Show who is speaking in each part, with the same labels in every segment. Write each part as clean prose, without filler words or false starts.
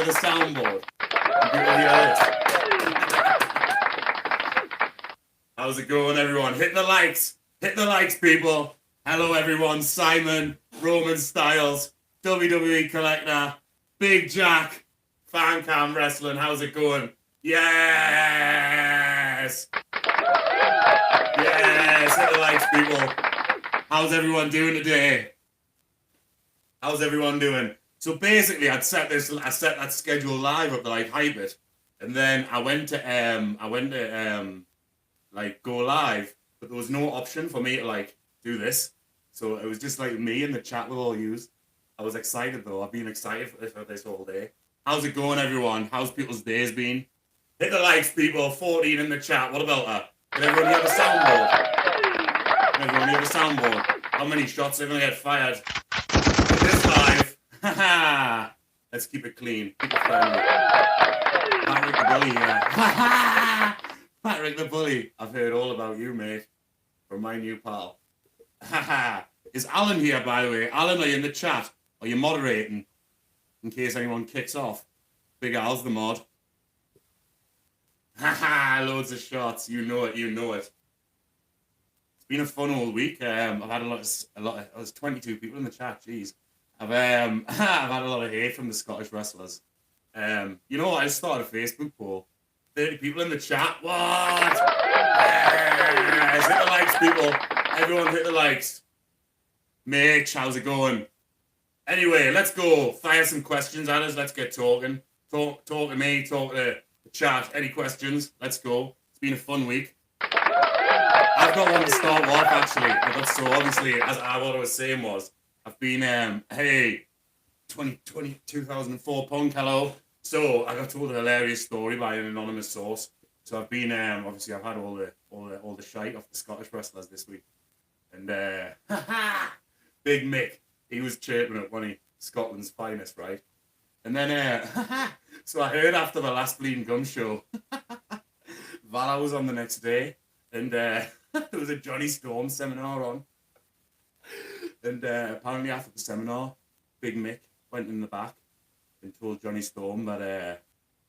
Speaker 1: the soundboard. People hear this. How's it going, everyone? Hit the likes. Hit the likes, people. Hello, everyone. Simon, Roman Styles, WWE Collector, Big Jack, Fan Cam Wrestling. How's it going? Yes! Yes! Hit the likes, people. How's everyone doing today? How's everyone doing? So basically, I set that schedule live up to like hype it, and then I went to like go live, but there was no option for me to like do this. So it was just like me in the chat with all yous. I was excited though. I've been excited for this all day. How's it going, everyone? How's people's days been? Hit the likes, people. 14 in the chat. What about that? Did everyone hear the soundboard? Did everyone hear the soundboard? How many shots are gonna get fired? Hit this live. Haha. Let's keep it clean. Keep it friendly. Patrick the Bully here. Patrick the Bully. I've heard all about you, mate. From my new pal. Is Alan here, by the way? Alan, are you in the chat? Are you moderating? In case anyone kicks off. Big Al's the mod. Loads of shots. You know it, you know it. It's been a fun all week. I've had a lot. There's 22 people in the chat. Jeez. I've had a lot of hate from the Scottish wrestlers. You know what? I just started a Facebook poll. 30 people in the chat. What? Yes, hit the likes, people. Everyone hit the likes. Mitch, how's it going? Anyway, let's go. Fire some questions at us. Let's get talking. Talk to me. Talk to the chat. Any questions? Let's go. It's been a fun week. I've got one to start off, actually. So obviously, as what I was saying was, I've been, 2004 Punk, hello. So I got told a hilarious story by an anonymous source. So I've been, obviously I've had all the shite off the Scottish wrestlers this week. And Big Mick, he was chirping at one of Scotland's finest, right? And then, so I heard after the last Bleeding Gum show, Valor was on the next day, and there was a Johnny Storm seminar on. And apparently after the seminar, Big Mick went in the back and told Johnny Storm that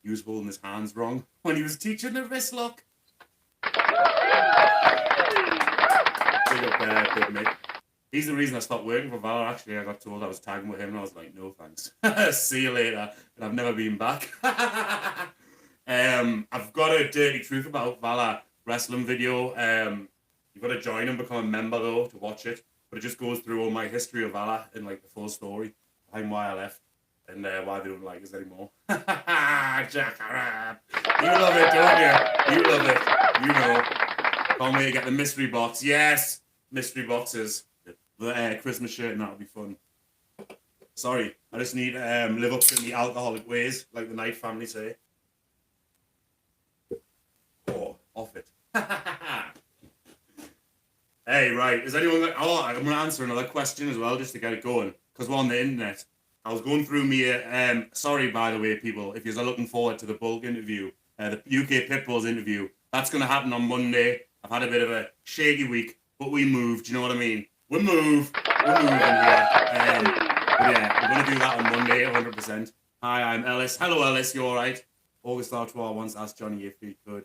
Speaker 1: he was holding his hands wrong when he was teaching the wrist lock. Big up Big Mick. He's the reason I stopped working for Valor, actually. I got told I was tagging with him, and I was like, no thanks. See you later. And I've never been back. I've got a dirty truth about Valor wrestling video. You've got to join and become a member, though, to watch it. But it just goes through all my history of Valor and like the full story behind why I left and why they don't like us anymore. Jack, you love it, don't you? You love it. You know. Can't wait to get the mystery box. Yes, mystery boxes. The Christmas shirt, and that'll be fun. Sorry, I just need to live up to the alcoholic ways, like the Knight family say. Oh, off it. Hey, right. Is anyone like, I'm going to answer another question as well, just to get it going. Because we're on the internet. I was going through me, sorry, by the way, people, if you're looking forward to the Bulk interview, the UK Pitbulls interview. That's going to happen on Monday. I've had a bit of a shaky week, but we moved, you know what I mean? We're moving here. But yeah, we're going to do that on Monday, 100%. Hi, I'm Ellis. Hello, Ellis, you all right? August Artois once asked Johnny if he could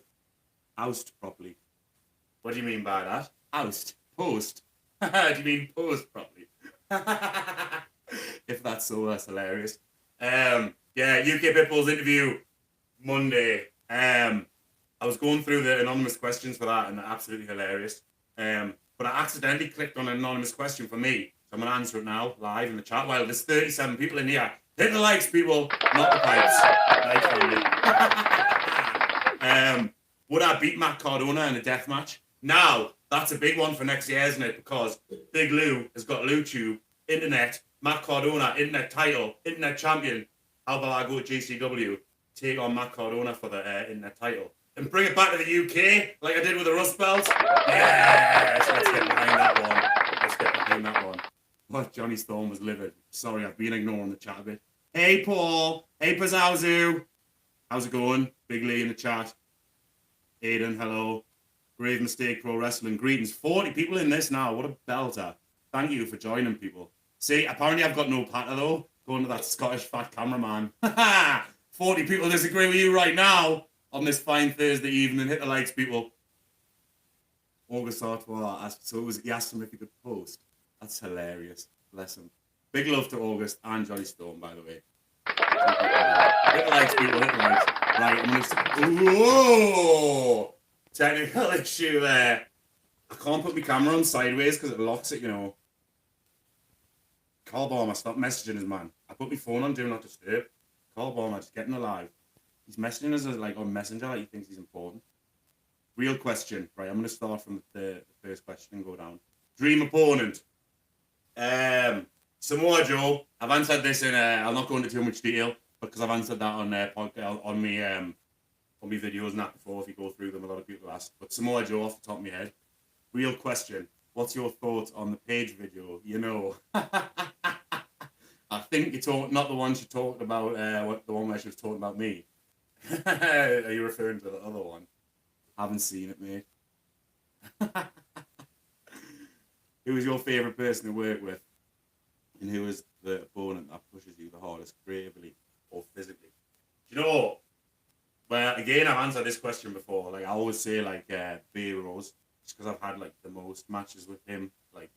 Speaker 1: oust properly. What do you mean by that? Oust. Post. Do you mean post properly? If that's so, that's hilarious. Yeah, UK Pitbulls interview Monday. I was going through the anonymous questions for that, and they're absolutely hilarious. But I accidentally clicked on an anonymous question for me. So I'm going to answer it now, live in the chat. While there's 37 people in here. Hit the likes, people, not the pipes. Nice family. Would I beat Matt Cardona in a death match? Now, that's a big one for next year, isn't it? Because Big Lou has got LouTube, internet, Matt Cardona, internet title, internet champion. How about I go to GCW, take on Matt Cardona for the internet title, and bring it back to the UK like I did with the Rust Belt? Yes, let's get behind that one. What, Johnny Storm was livid. Sorry, I've been ignoring the chat a bit. Hey, Paul. Hey, Pazauzu. How's it going? Big Lee in the chat. Aiden, hello. Grave Mistake Pro Wrestling. Greetings. 40 people in this now. What a belter. Thank you for joining, people. See, apparently I've got no patter, though. Going to that Scottish fat cameraman. 40 people disagree with you right now on this fine Thursday evening. Hit the likes, people. August Artois asked, so he asked him if he could post. That's hilarious. Bless him. Big love to August and Johnny Storm, by the way. Hit the likes, people. Hit the likes. Right, I'm going to... Whoa! Technical issue there. I can't put my camera on sideways because it locks it, you know. Carl Balmer, stop messaging us, man. I put my phone on Do Not Disturb. Carl Balmer, just getting alive. He's messaging us like on Messenger, like he thinks he's important. Real question, right? I'm going to start from the first question and go down. Dream opponent. Samoa Joe. I've answered this in. I'll not go into too much detail because I've answered that on podcast on me videos and that before. If you go through them, a lot of people ask. But Samoa Joe, off the top of my head. Real question. What's your thoughts on the Paige video? You know, I think you're talking not the one she talked about. The one where she was talking about me. Are you referring to the other one? Haven't seen it, mate. Who is your favourite person to work with? And who is the opponent that pushes you the hardest, creatively or physically? Do you know what? Well, again, I've answered this question before. Like, I always say, like, Bay Rose, just because I've had, like, the most matches with him, like,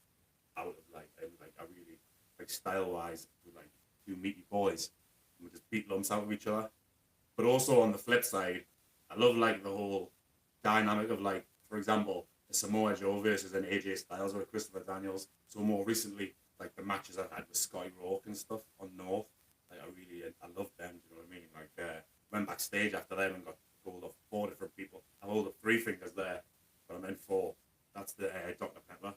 Speaker 1: out of, like, I really, like, style-wise, with, like, two meaty boys. And we just beat lumps out of each other. But also, on the flip side, I love, like, the whole dynamic of, like, for example, a Samoa Joe versus an AJ Styles or a Christopher Daniels. So more recently, like the matches I've had with Scotty Rourke and stuff on North, like I love them. Do you know what I mean? Like went backstage after them and got told off 4 different people. I hold up 3 fingers there, but I meant 4. That's the Dr. Pepper.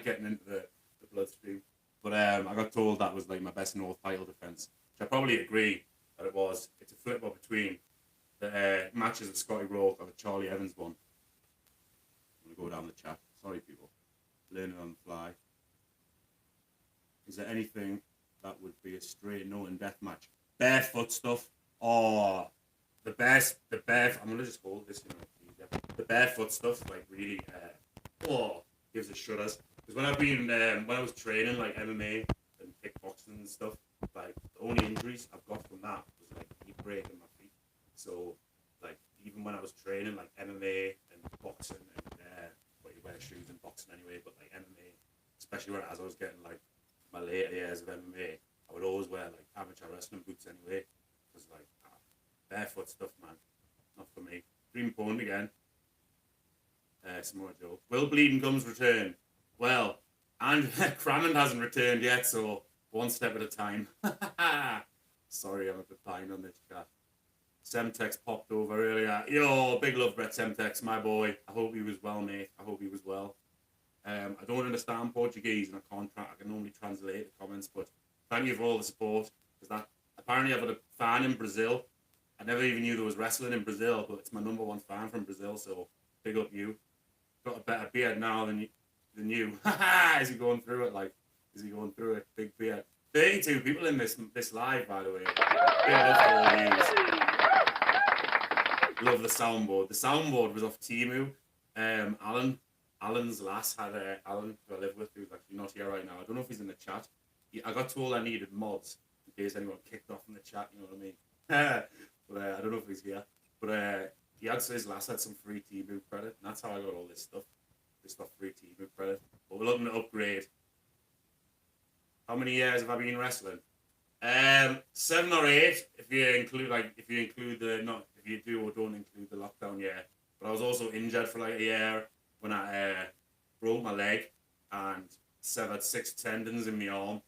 Speaker 1: Getting into the bloodstream. But I got told that was like my best North title defense, which I probably agree that it was. It's a flip up between the matches of Scotty Rourke or the Charlie Evans one. I'm going to go down the chat. Sorry, people. Learning on the fly. Is there anything that would be a straight no in Deathmatch? Barefoot stuff. Oh, the I'm going to just hold this, you know. The barefoot stuff, like, really, gives us shudders. Because when I was training, like, MMA and kickboxing and stuff, like, the only injuries I've got from that was, like, knee breaking my feet. So, like, even when I was training, like, MMA and boxing and, well, you wear shoes in boxing anyway, but, like, MMA, especially as I was getting, like, my later years of MMA, I would always wear, like, amateur wrestling boots anyway. Because, like, barefoot stuff, man, not for me. Dream opponent again. Samoa Joe. Will Bleeding Gums return? Well, and Crammond hasn't returned yet, so one step at a time. Sorry, I'm a bit behind on this chat. Semtex popped over earlier. Yo, big love, Brett Semtex, my boy. I hope he was well, mate. I hope he was well. I don't understand Portuguese, and I can normally translate the comments, but thank you for all the support. Because that apparently I've got a fan in Brazil. I never even knew there was wrestling in Brazil, but it's my #1 fan from Brazil, so big up you. Got a better beard now than you. Is he going through it? Like, is he going through it? Big beard. 32 people in this live, by the way. Big love for all yous. Love the soundboard. The soundboard was off Timu. Alan's lass had Alan, who I live with, who's actually not here right now. I don't know if he's in the chat. I got told I needed mods in case anyone kicked off in the chat, you know what I mean? But I don't know if he's here. But his lass had some free T-Move credit, and that's how I got all this stuff. This stuff free T-Move credit. But we're looking to upgrade. How many years have I been wrestling? 7 or 8, if you do or don't include the lockdown year. But I was also injured for like a year when I broke my leg and severed 6 tendons in my arm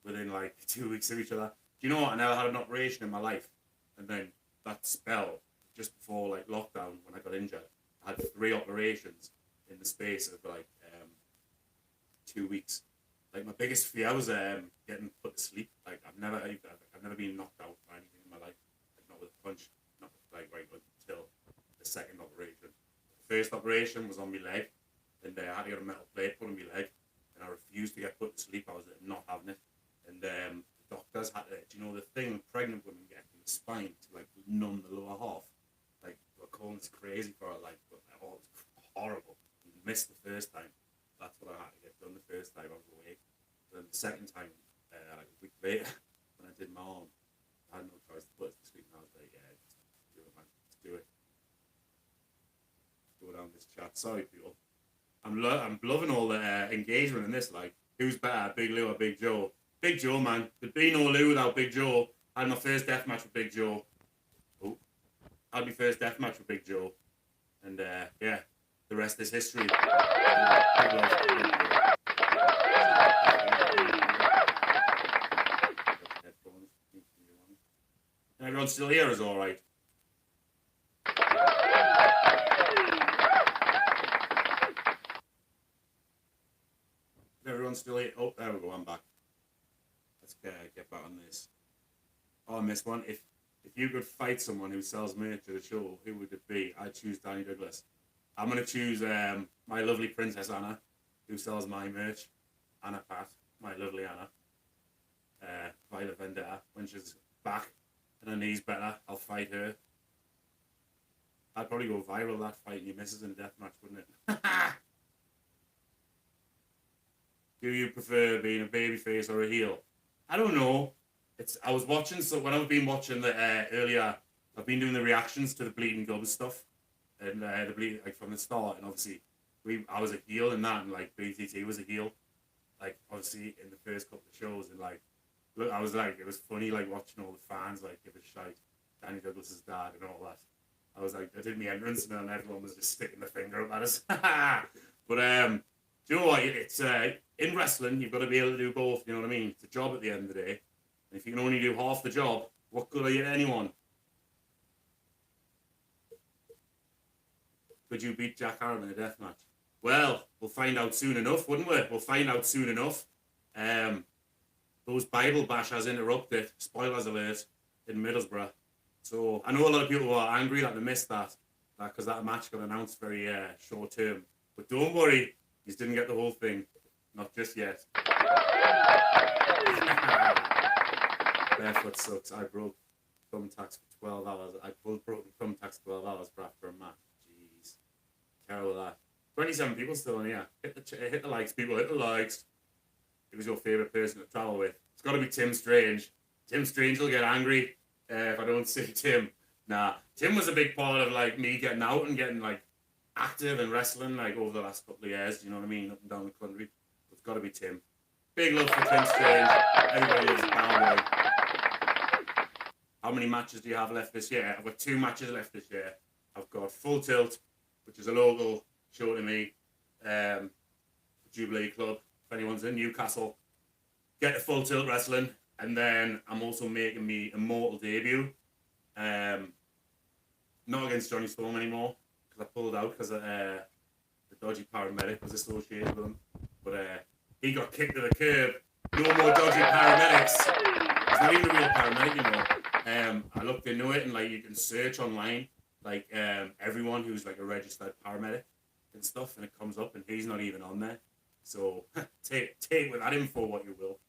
Speaker 1: within like 2 weeks of each other. Do you know what? I never had an operation in my life. And then that spell, just before like lockdown when I got injured, I had 3 operations in the space of like 2 weeks. Like my biggest fear was getting put to sleep. Like I've never been knocked out or anything in my life. Like not with a punch, not like right until the second operation. The first operation was on my leg, and I had to get a metal plate put on my leg, and I refused to get put to sleep. I was not having it, and the doctors had to, do you know the thing pregnant women get in the spine to like numb the lower half? Like they were calling this crazy for it, like, but it was horrible. I missed the first time. That's what I had to get done the first time I was awake. Then the second time, like a week later, when I did my arm, I had no choice to put it Sorry, people. I'm loving all the engagement in this. Like, who's better, Big Lou or Big Joe? Big Joe, man. There'd be no Lou without Big Joe. I had my first deathmatch with Big Joe. Oh, I had my first deathmatch with Big Joe. And yeah, the rest is history. Everyone's still here is all right. Everyone's still here. Oh, there we go. I'm back. Let's get back on this. Oh, I missed one. If you could fight someone who sells merch at a show, who would it be? I'd choose Danny Douglas. I'm gonna choose my lovely Princess Anna, who sells my merch. Anna Pat, my lovely Anna. Violet Vendetta, when she's back and her knee's better, I'll fight her. I'd probably go viral that fighting your missus in a deathmatch, wouldn't it? Do you prefer being a babyface or a heel? I don't know. I was watching, so when I've been watching the earlier, I've been doing the reactions to the Bleeding Gums stuff, and the bleeding like from the start, and obviously I was a heel in that, and like BTT was a heel, like obviously in the first couple of shows, and like look, I was like, it was funny like watching all the fans like give a shout, Danny Douglas's dad and all that. I was like, I did my entrance and everyone was just sticking the finger up at us. But do you know what? It's in wrestling, you've got to be able to do both. You know what I mean? It's a job at the end of the day. And if you can only do half the job, what good are you to anyone? Could you beat Jack Harron in a death match? Well, we'll find out soon enough, wouldn't we? We'll find out soon enough. Those Bible bashers interrupted, spoilers alert, in Middlesbrough. So I know a lot of people are angry that they missed that because that match got announced very short term. But don't worry, you didn't get the whole thing. Not just yet. Barefoot sucks. I broke thumbtacks for 12 hours. I pulled broken thumbtacks 12 hours for after a match. Jeez. Terrible that. 27 people still in here. Hit the likes, people. Hit the likes. Who's your favourite person to travel with? It's got to be Tim Strange. Tim Strange will get angry if I don't say Tim. Nah. Tim was a big part of like me getting out and getting like active and wrestling like over the last couple of years. You know what I mean? Up and down the country. It's got to be Tim. Big love for Tim Strange. Everybody loves Cowboy. How many matches do you have left this year? I've got 2 matches left this year. I've got Full Tilt, which is a local show to me. Jubilee Club. If anyone's in Newcastle, get to Full Tilt Wrestling. And then I'm also making me Immortal debut. Not against Johnny Storm anymore, because I pulled out because the dodgy paramedic was associated with him. But he got kicked to the curb. No more dodgy paramedics. He's not even a real paramedic, you know. I looked into it, and like you can search online, like everyone who's like a registered paramedic and stuff, and it comes up, and he's not even on there. So take with that info what you will.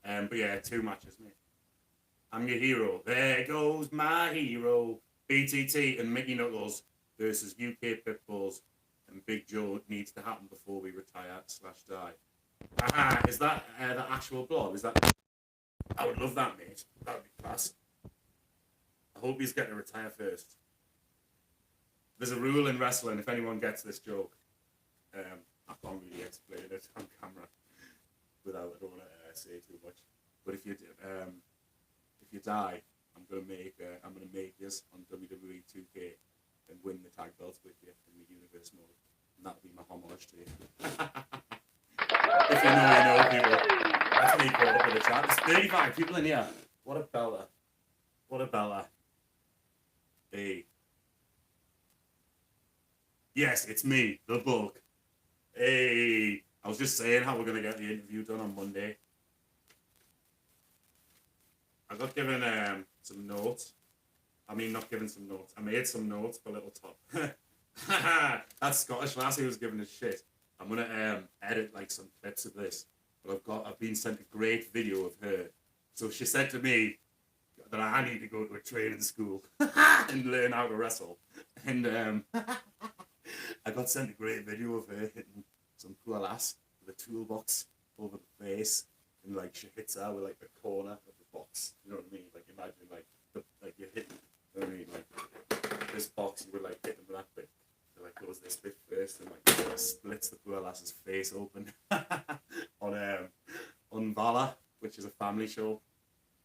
Speaker 1: But yeah, 2 matches, mate. I'm your hero. There goes my hero. BTT and Mickey Knuckles versus UK Pitbulls and Big Joe needs to happen before we retire/die. Aha, is that the actual blog? Is that? I would love that, mate. That would be class. I hope he's getting to retire first. There's a rule in wrestling, if anyone gets this joke, I can't really explain it on camera without, I don't want to say too much. But if you die, I'm gonna make this on WWE 2K and win the tag belts with you in the universe mode, and that'll be my homage to you. If you know, people. That's me caught up with the chat. There's 35 people in here. What a bella. What a bella. Hey. Yes, it's me, the book. Hey. I was just saying how we're going to get the interview done on Monday. I got given some notes. I mean, not given some notes. I made some notes for Little Top. That Scottish lass who was giving us shit. I'm going to edit like some clips of this. But I've been sent a great video of her. So she said to me that I need to go to a training school and learn how to wrestle. And I got sent a great video of her hitting some poor ass with a toolbox over the face. And like she hits her with like the corner of the box. You know what I mean? Like imagine like you're hitting, you know what I mean? Like this box, you were like hitting that bit. So like goes this first and like splits the poor lass's face open on Valor, which is a family show.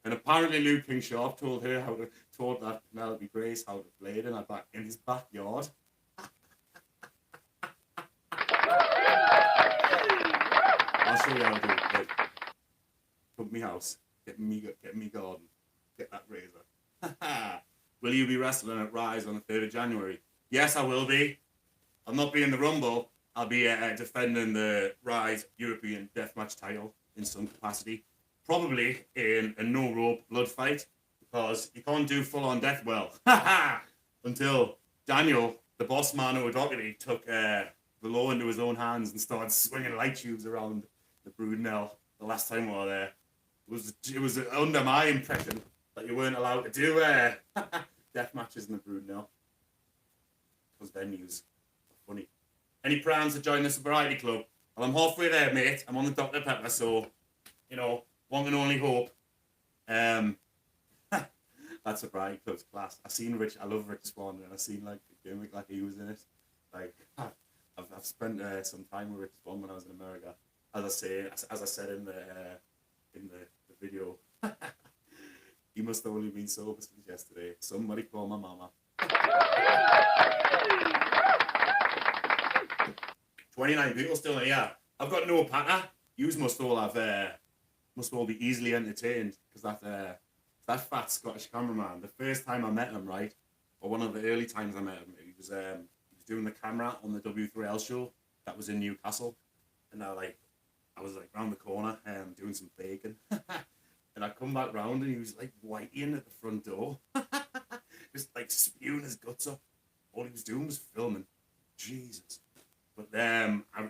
Speaker 1: And apparently Luke King Sharp told that Penelope Grace how to play it in his backyard. I'll show you how to do it. Like, come to me house, get me garden, get that razor. Will you be wrestling at Rise on the 3rd of January? Yes, I will be. I'll not be in the Rumble. I'll be defending the Rise European Deathmatch title in some capacity. Probably in a no-rope blood fight, because you can't do full-on death well. Until Daniel, the boss man of O'Doherty, took the law into his own hands and started swinging light tubes around the Broodnell the last time we were there. It was under my impression that you weren't allowed to do death matches in the Broodnell. Those venues are funny. Any plans to join the sobriety club? Well, I'm halfway there, mate. I'm on the Dr. Pepper, so, you know, one can only hope. That sobriety club's class. I love Rich Swan, and I've seen like a gimmick like he was in it. Like, I've spent some time with Rich Swan when I was in America. As I said in the video, he must have only been sober since yesterday. Somebody call my mama. 29 people still here. I've got no patter. Yous must all be easily entertained, because that fat Scottish cameraman, the first time I met him, right, or one of the early times I met him, he was doing the camera on the W3L show that was in Newcastle, and I was like round the corner doing some bacon, and I come back round and he was like whiting at the front door, just like spewing his guts up. All he was doing was filming. Jesus. But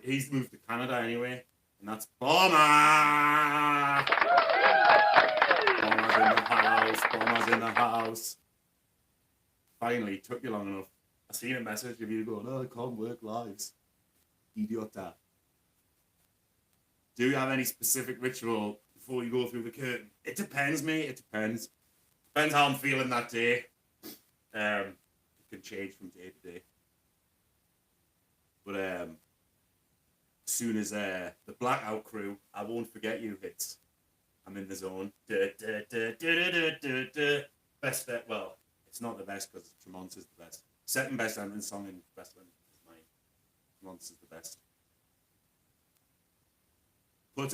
Speaker 1: he's moved to Canada anyway, and that's Bomber! Bomber's in the house. Finally, took you long enough. I seen a message of you going, "Oh, I can't work lives." Idiota. Do you have any specific ritual before you go through the curtain? It depends, mate. It depends. Depends how I'm feeling that day. It can change from day to day. But as soon as the Blackout Crew, I Won't Forget You hits, I'm in the zone. Best bet. Well, it's not the best because Tremonts is the best. Second best entrance song in wrestling is mine. Tremonts is the best. Put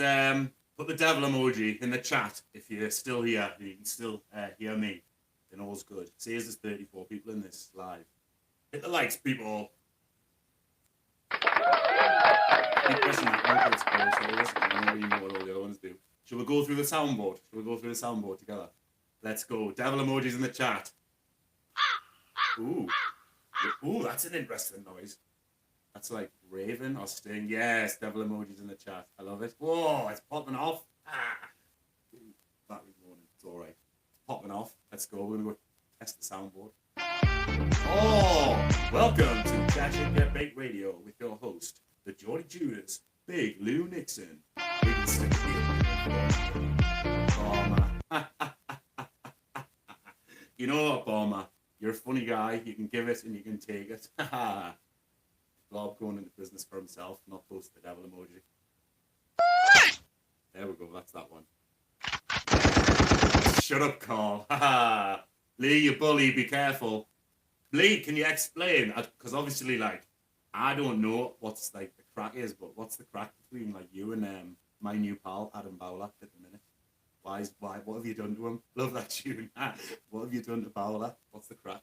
Speaker 1: the devil emoji in the chat if you're still here. You can still hear me. Then all's good. See, there's 34 people in this live. Hit the likes, people. Keep pressing that one, so I know you know what all the other ones do. Shall we go through the soundboard? Together? Let's go. Devil emojis in the chat. Ooh, that's an interesting noise. That's like Raven or Sting. Yes, devil emojis in the chat. I love it. Whoa, it's popping off. Battery morning. It's all right. It's popping off. Let's go. We're gonna go test the soundboard. Oh, welcome to Catch and Get Baked Radio with your host, the Geordie Judas, Big Lou Nixon. Bomber. You know what, Bomber? You're a funny guy. You can give it and you can take it. Blob going into business for himself, not post the devil emoji. There we go. That's that one. Shut up, Carl. Lee, you bully. Be careful. Lee, can you explain? Because obviously, like, I don't know what's like the crack is, but what's the crack between like you and my new pal Adam Bowler at the minute? Why? What have you done to him? Love that tune. What have you done to Bowler? What's the crack?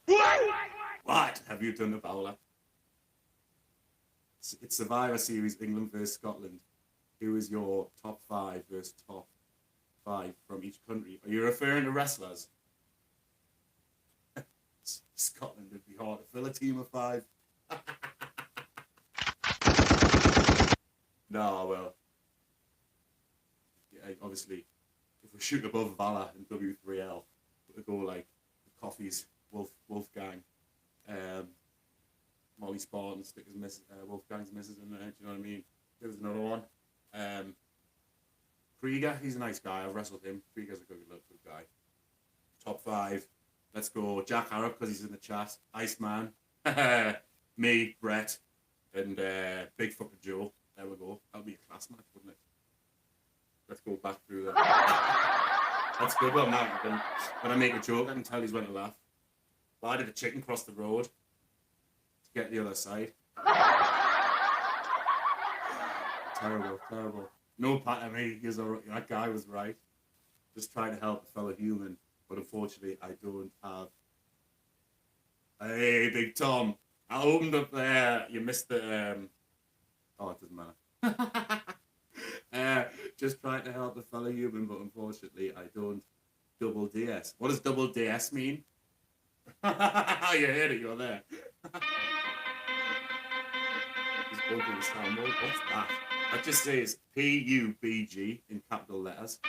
Speaker 1: What have you done to Bowler? It's Survivor Series, England versus Scotland. Who is your top 5 versus top 5 from each country? Are you referring to wrestlers? Scotland would be hard to fill a team of 5. No, well, yeah, obviously, if we shoot above Valor and W3L, we go like the Coffees, Wolfgang, Molly Spartan, stick his Wolfgang's missus in there. Do you know what I mean? There's another one. Krieger, he's a nice guy. I've wrestled him. Krieger's a good guy. Top 5. Let's go. Jack Harrop, because he's in the chat. Iceman. Me, Brett. and Big Fucking Joe. There we go. That'll be a class match, wouldn't it? Let's go back through that. That's good one, that. When I make a joke, I can tell he's going to laugh. Why did a chicken cross the road to get the other side? Terrible, terrible. No pat at me. That guy was right. Just trying to help a fellow human, but unfortunately, I don't have. Hey, Big Tom. I opened up there. You missed the. Oh, it doesn't matter. Just trying to help a fellow human, but unfortunately, I don't. Double DS. What does double DS mean? You heard it. You're there. Just go through the sound mode. What's that? That just says PUBG in capital letters.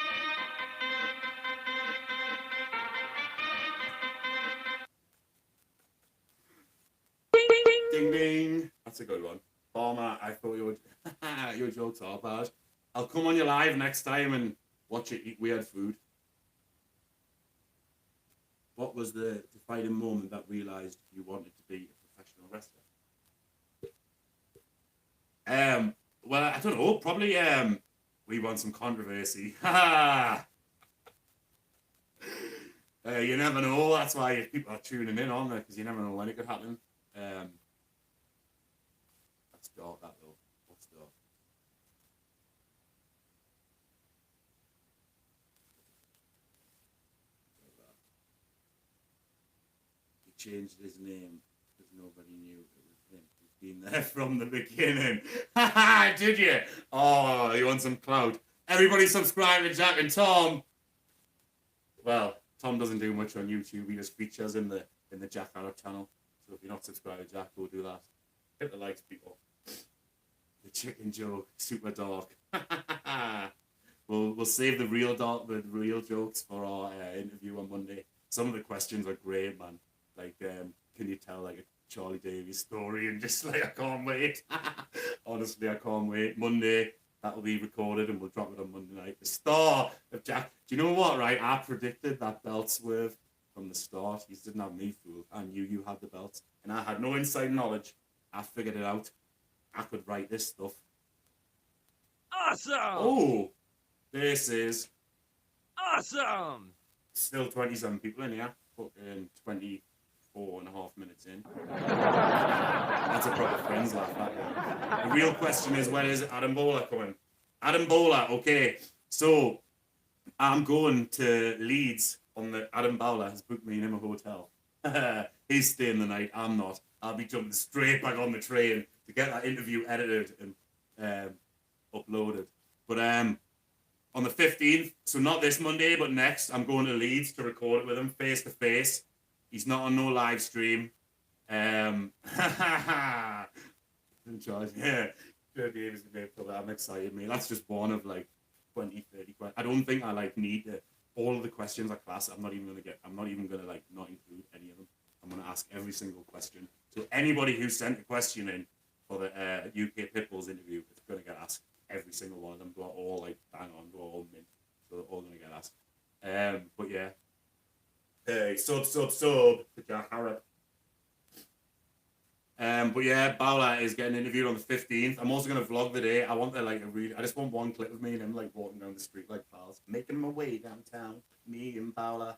Speaker 1: Ding ding. That's a good one. Farmer, I thought your jokes are bad. I'll come on your live next time and watch you eat weird food. What was the defining moment that realised you wanted to be a professional wrestler? Well, I don't know. Probably we want some controversy. You never know. That's why people are tuning in on there, because you never know when it could happen. That's dark, that though. What's dark? He changed his name because nobody knew it was him. He's been there from the beginning. Did you? Oh, you want some clout? Everybody subscribe to Jack and Tom. Well, Tom doesn't do much on YouTube. He just features in the Jack Arab channel. So if you're not subscribed to Jack, go do that. Hit the likes, people. The chicken joke, super dark. We'll save the real jokes for our interview on Monday. Some of the questions are great, man. Like, can you tell like a Charlie Davies story? And just like, I can't wait. Honestly, I can't wait. Monday, that will be recorded and we'll drop it on Monday night. The star of Jack. Do you know what, right? I predicted that belt swerve from the start. You didn't have me fooled. I knew you had the belt. And I had no inside knowledge. I figured it out. I could write this stuff.
Speaker 2: Awesome!
Speaker 1: Oh, this is
Speaker 2: awesome!
Speaker 1: Still 27 people in here. Fucking 24.5 minutes in. That's a proper friends laugh, that one. The real question is, when is Adam Bowler coming? Adam Bowler, okay. So, I'm going to Leeds on the... Adam Bowler has booked me in a hotel. He's staying the night, I'm not. I'll be jumping straight back on the train to get that interview edited and uploaded. But on the 15th, so not this Monday, but next, I'm going to Leeds to record it with him face to face. He's not on no live stream. I'm excited, mate. That's just one of like 20, 30 questions. I don't think I like need all of the questions are class. I'm not even gonna like not include any of them. I'm gonna ask every single question. So anybody who sent a question in for the UK Pitbulls interview, it's gonna get asked. Every single one of them. They're all like bang on, they're all mint. So they're all gonna get asked. But yeah. Hey, sub to Jack Harrop. But yeah, Bowler is getting interviewed on the 15th. I'm also gonna vlog the day. I want I just want one clip of me and him like walking down the street like pals, making my way downtown. Me and Bowler.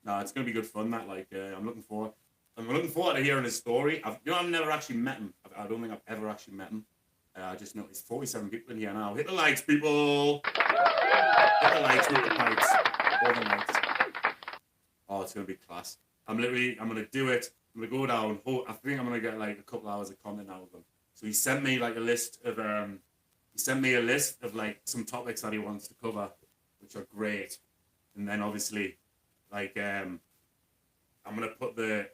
Speaker 1: No, it's gonna be good fun. That I'm looking forward to hearing his story. I've never actually met him. I don't think I've ever actually met him. I just noticed 47 people in here now. Hit the likes, people. Hit the likes, hit the pipes. All the likes. Oh, it's gonna be class. I'm gonna do it. I'm gonna go down. I think I'm gonna get like a couple hours of content out of him. So he sent me like a list of like some topics that he wants to cover, which are great. And then obviously, like I'm gonna put the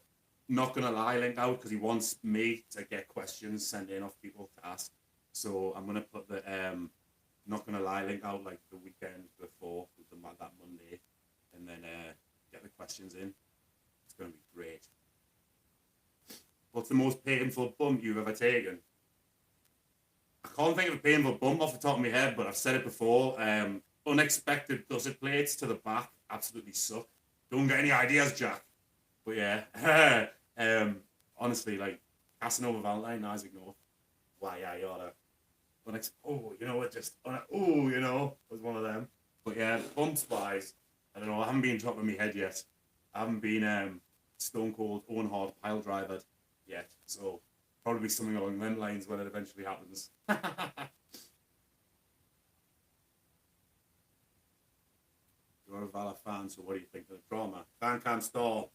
Speaker 1: Not Gonna Lie link out because he wants me to get questions sent in off people to ask. So I'm gonna put the Not Gonna Lie link out like the weekend before that Monday, and then get the questions in. It's gonna be great. What's the most painful bump you've ever taken? I can't think of a painful bump off the top of my head, but I've said it before. Unexpected gusset plates to the back absolutely suck. Don't get any ideas, Jack. But yeah, honestly, like Casanova Valentine, Isaac North. Why, I oughta. But it just, was one of them. But yeah, bumps wise, I don't know, I haven't been dropping my head yet. I haven't been stone cold, own hard pile driver yet. So probably something along them lines when it eventually happens. You're a Valor fan, so what do you think of the drama? Fan can't stall.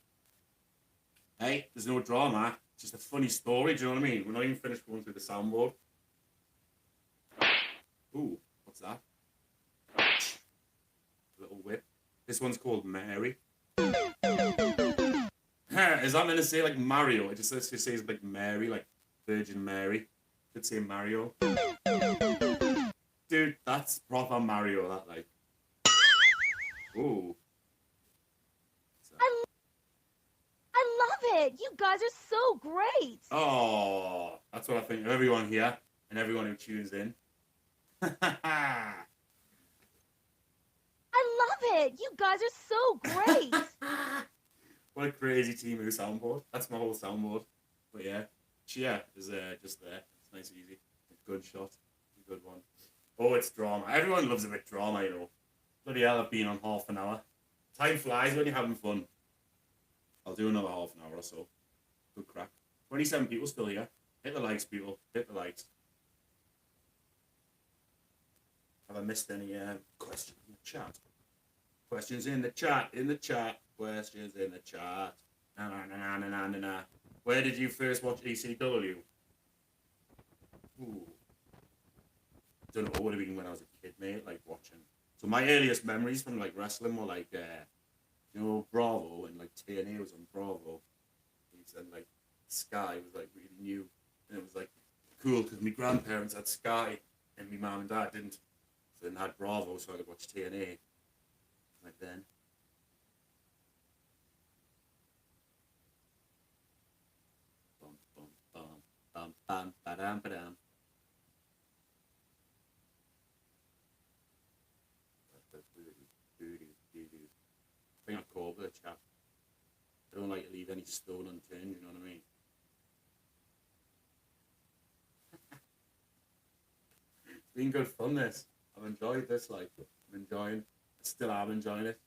Speaker 1: Hey, there's no drama. It's just a funny story, do you know what I mean? We're not even finished going through the soundboard. Ooh, what's that? A little whip. This one's called Mary. Is that meant to say like Mario? It just says like Mary, like Virgin Mary. Could say Mario. Dude, that's proper Mario, that like. Ooh.
Speaker 3: I love it. You guys are so great.
Speaker 1: Oh, that's what I think of everyone here and everyone who tunes in.
Speaker 3: I love it. You guys are so great.
Speaker 1: What a crazy team who soundboard. That's my whole soundboard. But yeah, Chia is just there. It's nice and easy. A good shot. A good one. Oh, it's drama. Everyone loves a bit drama, you know. Bloody hell, I've been on half an hour. Time flies when you're having fun. I'll do another half an hour or so. Good crack. 27 people still here. Hit the likes, people. Hit the likes. Have I missed any questions in the chat? Questions in the chat, questions in the chat. Na. Where did you first watch ECW? Ooh. Don't know, it would have been when I was a kid, mate, like watching. So my earliest memories from like wrestling were like, Bravo, and like TNA was on Bravo. And like Sky was like really new. And it was like cool because my grandparents had Sky and my mum and dad didn't. So then I had Bravo, so I could watch TNA. Like then. Bum, bum, bum, bum, bum, ba-dum, ba-dum. I think I called the chat. I don't like to leave any stone unturned, you know what I mean? It's been good fun, this. I've enjoyed this, like, I still am enjoying it.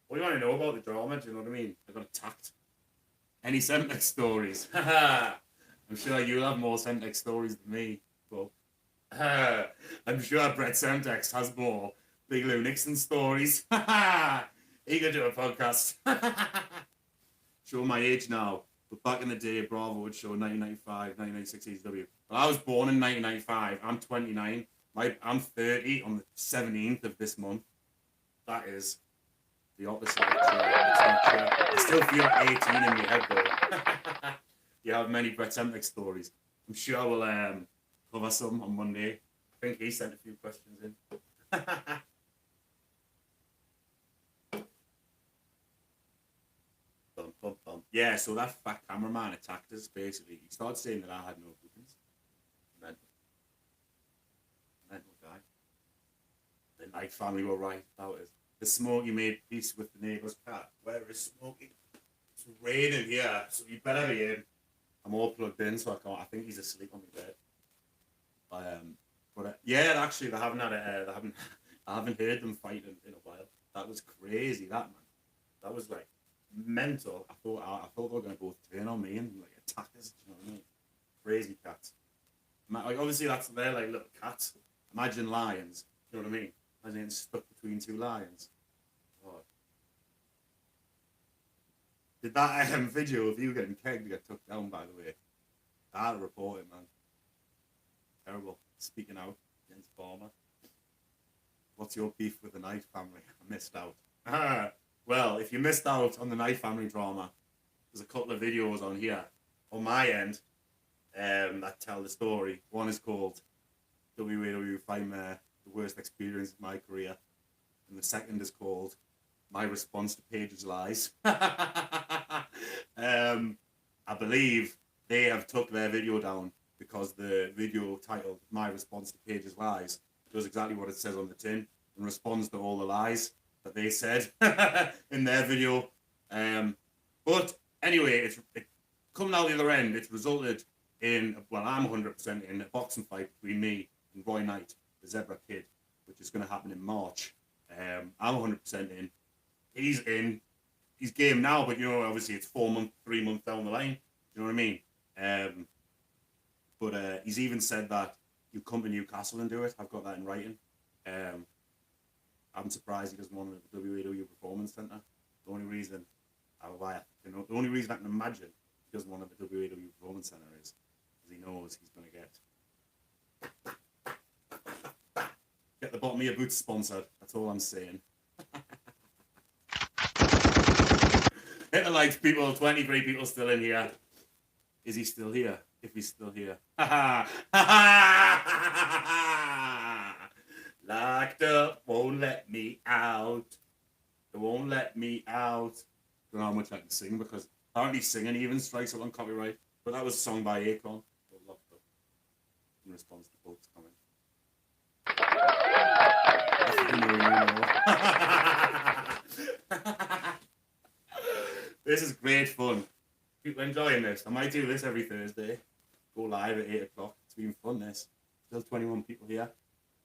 Speaker 1: What do you want to know about the drama, do you know what I mean? I got attacked. Any Semtex stories? I'm sure you'll have more Semtex stories than me, but I'm sure Brett Semtex has more Big Lou Nixon stories. He could do a podcast. Show my age now. But back in the day, Bravo would show 1995, 1996 ECW. Well, I was born in 1995. I'm 29. I'm 30 on the 17th of this month. That is the opposite. It's not true. I still feel 18 in my head, though. You have many Brett Semtex stories. I'm sure we'll cover some on Monday. I think he sent a few questions in. Yeah, so that fat cameraman attacked us, basically. He started saying that I had no bookings. Mental guy. The Night family were right about it. The Smokey made peace with the neighbour's cat. Where is Smokey? It's raining here, so you better be in. I'm all plugged in, so I think he's asleep on my bed. Yeah, actually, I haven't heard them fight in a while. That was crazy, that man. That was like mental. I thought they were going to both turn on me and like attack us. You know what I mean? Crazy cats. Like obviously they're like little cats. Imagine lions. You know what I mean? Imagine getting stuck between two lions. God. Did that video of you getting kegged get took down? By the way, I'll report it, man. Terrible. Speaking out against Farmer. What's your beef with the Knight family? I missed out. Well, if you missed out on the Knight family drama, there's a couple of videos on here on my end that tell the story. One is called WWF the worst experience of my career, and the second is called My Response to Paige's Lies. I believe they have took their video down because the video titled My Response to Paige's Lies does exactly what it says on the tin and responds to all the lies that they said in their video. But anyway, it coming out the other end, it's resulted in, well, I'm 100% in a boxing fight between me and Roy Knight, the Zebra Kid, which is going to happen in March. I'm 100% in. He's in. He's game now, but, you know, obviously it's 4 months, 3 months down the line. Do you know what I mean? But he's even said that he'll come to Newcastle and do it. I've got that in writing. I'm surprised he doesn't want the WWE Performance Centre. The only reason the only reason I can imagine he doesn't want the WWE Performance Centre is because he knows he's going to get the bottom of your boots sponsored. That's all I'm saying. Hit the likes, people. 23 people still in here. Is he still here? If he's still here. Locked up, won't let me out. They won't let me out. Don't know how much I can sing because apparently singing even strikes up on copyright. But that was a song by Akon. Locked up. In response to folks' comment. This is great fun. People enjoying this. I might do this every Thursday. Go live at 8 o'clock. It's been fun, this. Still 21 people here.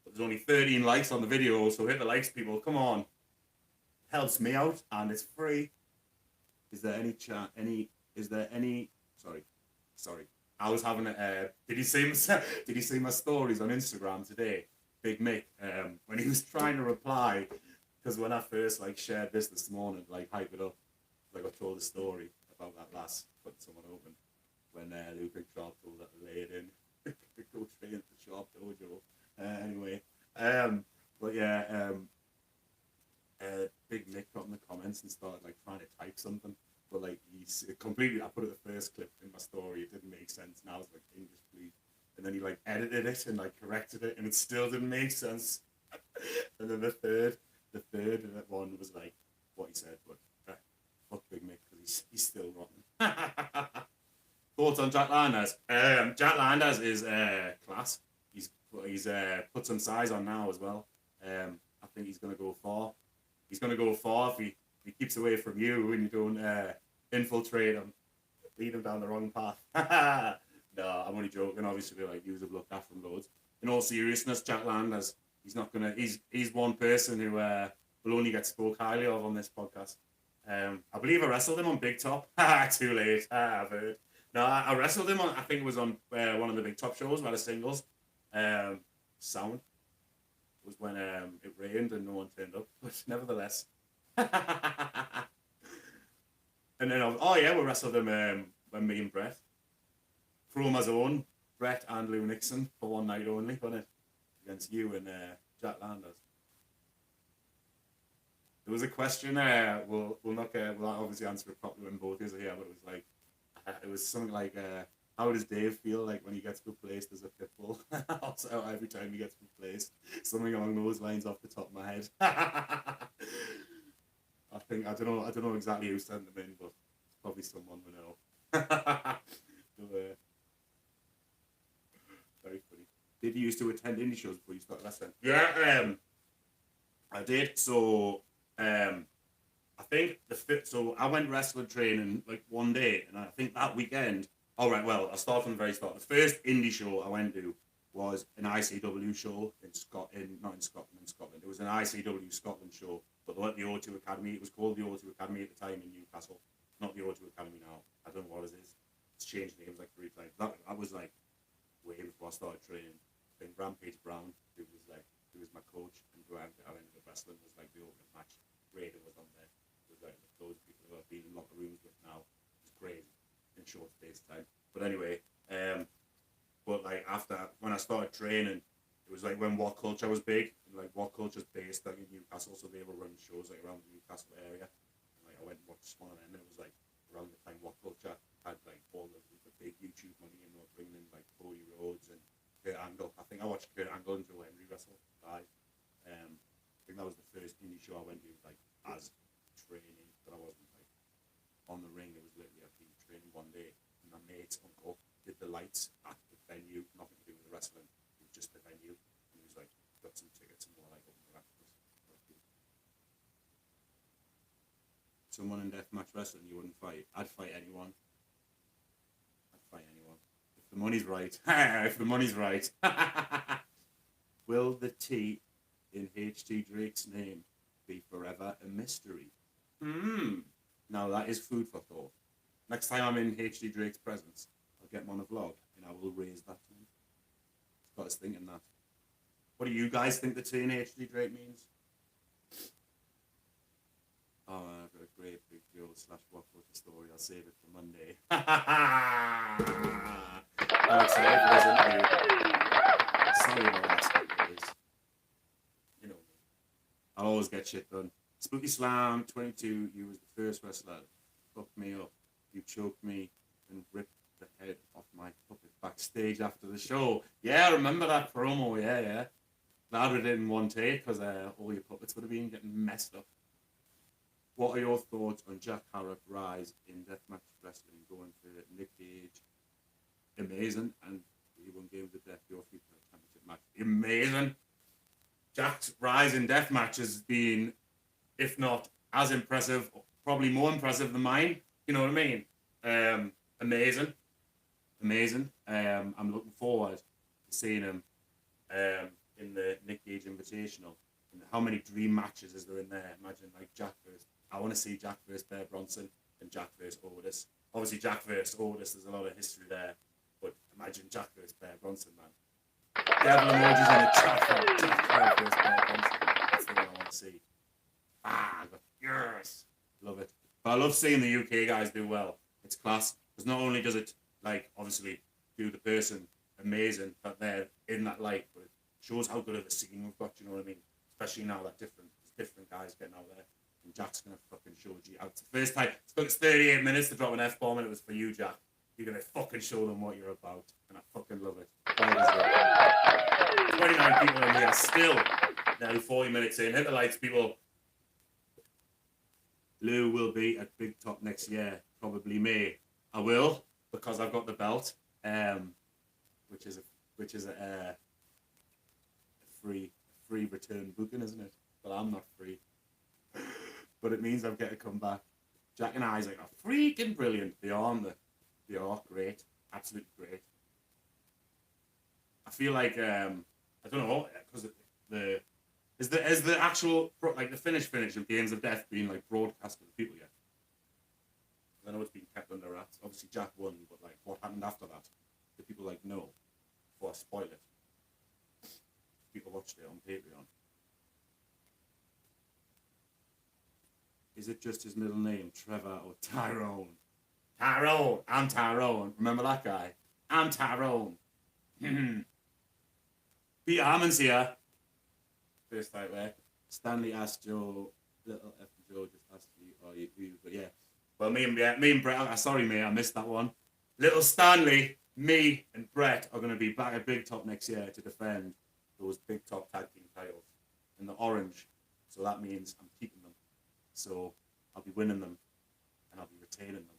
Speaker 1: But there's only 13 likes on the video, so hit the likes, people. Come on. Helps me out, and it's free. Is there any chat? Sorry. I was having a. Did you see my stories on Instagram today? Big Mick, when he was trying to reply, because when I first shared this morning, hype it up, I told a story about that last putting someone open when Luke and Sharp told that lay it in, go straight into the Sharp dojo. Anyway, but yeah, Big Nick got in the comments and started trying to type something, but he's completely. I put it the first clip in my story. It didn't make sense, and I was English, please. And then he edited it and corrected it, and it still didn't make sense. And then the third one was what he said, but fuck Big Mick because he's still rotten. Thoughts on Jack Landers? Jack Landers is class. He's put some size on now as well. I think he's gonna go far. He's gonna go far if he keeps away from you and you don't infiltrate him, lead him down the wrong path. No, I'm only joking. Obviously, you have looked after him loads. In all seriousness, Jack Landers, he's not gonna. He's one person who will only get spoke highly of on this podcast. I believe I wrestled him on Big Top. Too late. I've heard. No, I wrestled him on. I think it was on one of the Big Top shows, where the singles. Sound was when it rained and no one turned up, but nevertheless. And then we wrestled him when me and Brett. Chroma's own, Brett and Lou Nixon for one night only, wasn't it? Against you and Jack Landers. There was a question, we'll obviously answer it properly when both of us are here, but it was something how does Dave feel when he gets replaced as a pit bull? Also, every time he gets replaced, something along those lines off the top of my head. I don't know exactly who sent them in, but it's probably someone we know. Very funny. Did you used to attend indie shows before you started wrestling? Yeah, I did. So, I think I went wrestling training one day, and I think that weekend. All right, well, I'll start from the very start. The first indie show I went to was an ICW show in Scotland. It was an ICW Scotland show, but at the O2 Academy. It was called the O2 Academy at the time in Newcastle. Not the O2 Academy now. I don't know what it is. It's changed names 3 times. That was way before I started training. I think Rampage Brown, who was my coach, and who I ended up wrestling, was the opening match. Raider was on there. It was those people who I've been in locker rooms with now. It's crazy in short space of time. But anyway, but after when I started training, it was when What Culture was big. And What Culture's based in Newcastle, so they were running shows around the Newcastle area. And I went and watched one of them, and it was around the time What Culture had all the big YouTube money, and they were bringing in Cody Rhodes and Kurt Angle. I think I watched Kurt Angle and Joe Henry wrestle live. I think that was the first indie show I went to as training, but I wasn't on the ring. It was literally I'd been training one day, and my mate's uncle did the lights at the venue, nothing to do with the wrestling. It was just the venue, and he was got some tickets and more open the rafters. Someone in deathmatch wrestling you wouldn't fight? I'd fight anyone. the money's right. If the money's right. Will the T in HT Drake's name be forever a mystery? Now that is food for thought. Next time I'm in HT Drake's presence, I'll get him on a vlog and I will raise that to him. He's got us thinking that. What do you guys think the T in HT Drake means? Oh, I've got a great big Joe / what story. I'll save it for Monday. I'm excited for this interview. Sorry about that. You know me. I'll always get shit done. Spooky Slam 22, you was the first wrestler. Fucked me up. You choked me and ripped the head off my puppet backstage after the show. Yeah, I remember that promo. Yeah. Glad we did it in one take because all your puppets would have been getting messed up. What are your thoughts on Jack Harrop rise in Deathmatch wrestling going for Nick Gage? Amazing. And he won Game of the Death, your future championship match. Amazing. Jack's rise in Deathmatch has been, if not as impressive, probably more impressive than mine. You know what I mean? Amazing. I'm looking forward to seeing him in the Nick Gage Invitational. And how many dream matches is there in there? Imagine like Jack versus... I want to see Jack versus Bear Bronson and Jack versus Otis. Obviously, Jack versus Otis, there's a lot of history there. But imagine Jack versus Bear Bronson, man. Devil emojis in the chat for Jack versus Bear Bronson. That's the one I want to see. Yes. Love it. But I love seeing the UK guys do well. It's class. Because not only does it, like, obviously, do the person amazing that they're in that light, but it shows how good of a scene we've got, you know what I mean? Especially now that different guys getting out there. And Jack's going to fucking show G out. It's the first time. It took us 38 minutes to drop an F-bomb and it was for you, Jack. You're going to fucking show them what you're about. And I fucking love it. 29 people in here still. Nearly 40 minutes in. Hit the lights, people. Lou will be at Big Top next year. Probably May. I will, because I've got the belt. Which is a free return booking, isn't it? But I'm not free. But it means I've got to come back. Jack and Isaac are freaking brilliant. They are, they are great. Absolutely great. I feel like I don't know, because is the actual like the finish of Games of Death being like broadcast to the people yet? I know it's been kept under wraps. Obviously Jack won, but like what happened after that? Do people like know before I spoil it? People watched it on Patreon. Is it just his middle name, Trevor or Tyrone? Tyrone! I'm Tyrone. Remember that guy? I'm Tyrone. Peter Hammond's here. First fight there. Stanley asked Joe, little F Joe just asked you, are you who? But yeah. Well, me and Brett, sorry mate, I missed that one. Little Stanley, me and Brett are going to be back at Big Top next year to defend those Big Top tag team titles in the orange. So that means I'm keeping them. So I'll be winning them and I'll be retaining them.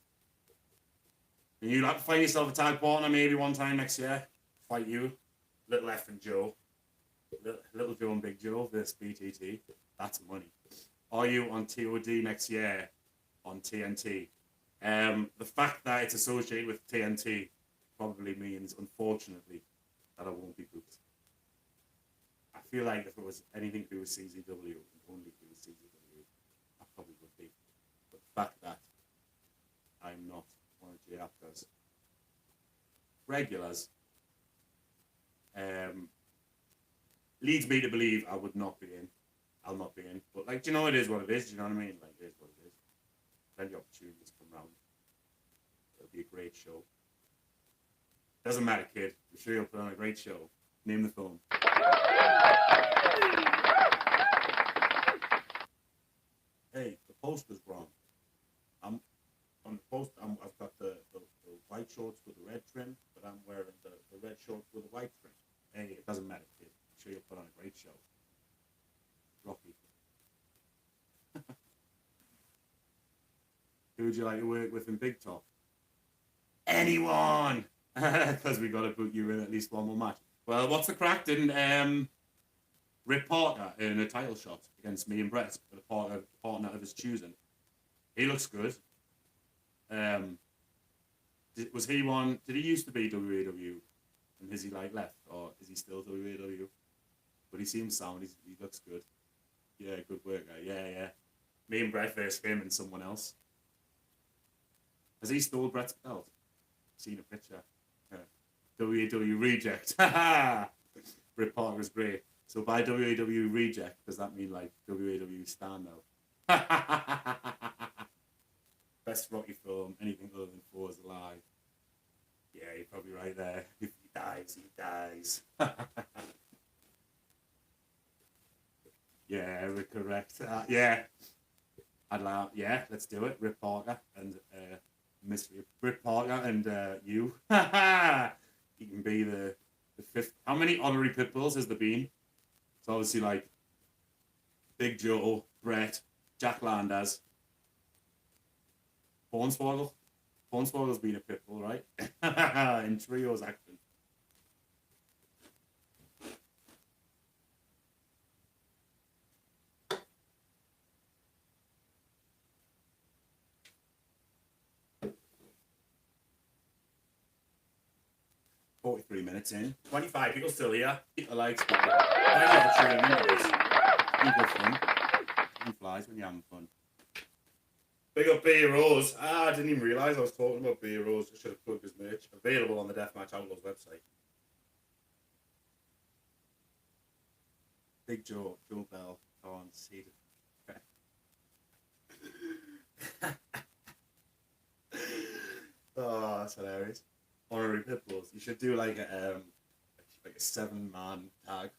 Speaker 1: And you like to find yourself a tag partner maybe one time next year? Fight you, Little F and Joe. Little Joe and Big Joe versus BTT. That's money. Are you on TOD next year on TNT? The fact that it's associated with TNT probably means, unfortunately, that I won't be booked. I feel like if it was anything to do with CZW, it would only do with CZW. I probably would be. But the fact that I'm not one of J Apka's regulars leads me to believe I would not be in. I'll not be in. But, like, do you know, it is what it is. Do you know what I mean? Like, it is what it is. Plenty of opportunities come round. It'll be a great show. Doesn't matter, kid. I'm sure you'll put on a great show. Name the film. Hey, the poster's wrong. I'm on the post. I've got the white shorts with the red trim, but I'm wearing the red shorts with the white trim. Hey, it doesn't matter, kid. I'm sure you'll put on a great show. Rocky. Who would you like to work with in Big Top? Anyone! Because we got to put you in at least one more match. Well, what's the crack? Didn't Rip Parker in a title shot against me and Brett, with a partner of his choosing. He looks good. Was he one? Did he used to be WAW? And has he like left, or is he still WAW? But he seems sound. He looks good. Yeah, good work, guy. Yeah. Me and Brett versus him and someone else. Has he stole Brett's belt? Seen a picture. WAW reject. Rip Parker's great. So by WAW reject, does that mean like WAW stand now? Best Rocky film, anything other than Four is alive. Yeah, you're probably right there. If he dies, he dies. Yeah, we're correct. Yeah. I'd allow, yeah, let's do it. Rip Parker and Rip Parker and you. You can be the fifth. How many honorary pit bulls has there been? It's obviously like Big Joe, Brett, Jack Landers, Hornswoggle. Hornswoggle's been a pit bull, right? In trios action. "43 minutes in. 25 people still here. People like people. I love the tuning into this. People fun. Time flies when you're having fun. Big up B Rose. I didn't even realise I was talking about B Rose. I should have plugged his merch. Available on the Deathmatch Outlaws website. Big Joe Bell. Can't see it. Oh, that's hilarious. Honorary pitbulls. You should do like a 7-man tag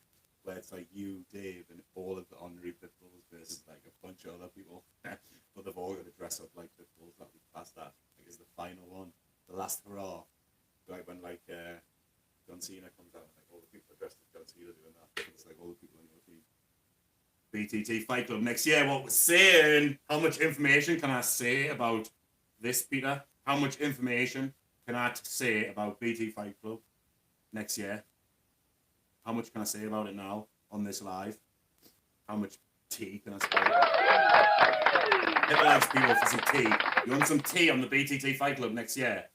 Speaker 1: where it's like you, Dave, and all of the honorary pitbulls versus like a bunch of other people. But they've all got to dress up like pitbulls. That'll be past that. Like it's the final one, the last hurrah. Like when John Cena comes out, like all the people are dressed as John Cena doing that. It's like all the people on your team. BTT Fight Club next year. What we're saying? How much information can I say about this, Peter? How much information can I say about BT Fight Club next year? How much can I say about it now on this live? How much tea can I spill? It likes people for some tea. You want some tea on the BTT Fight Club next year?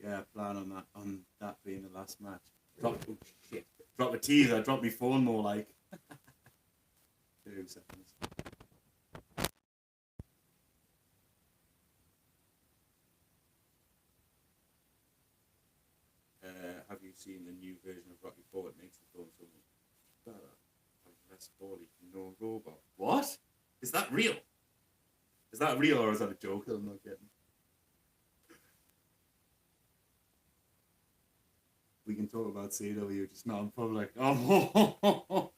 Speaker 1: Yeah, plan on that being the last match. Drop the teaser. Drop me phone more like. 2 seconds. Have you seen the new version of Rocky 4? It makes the film so much better. Like less body, no robot. What? Is that real? Is that real or is that a joke that I'm not getting? We can talk about CW, just not in public. Oh,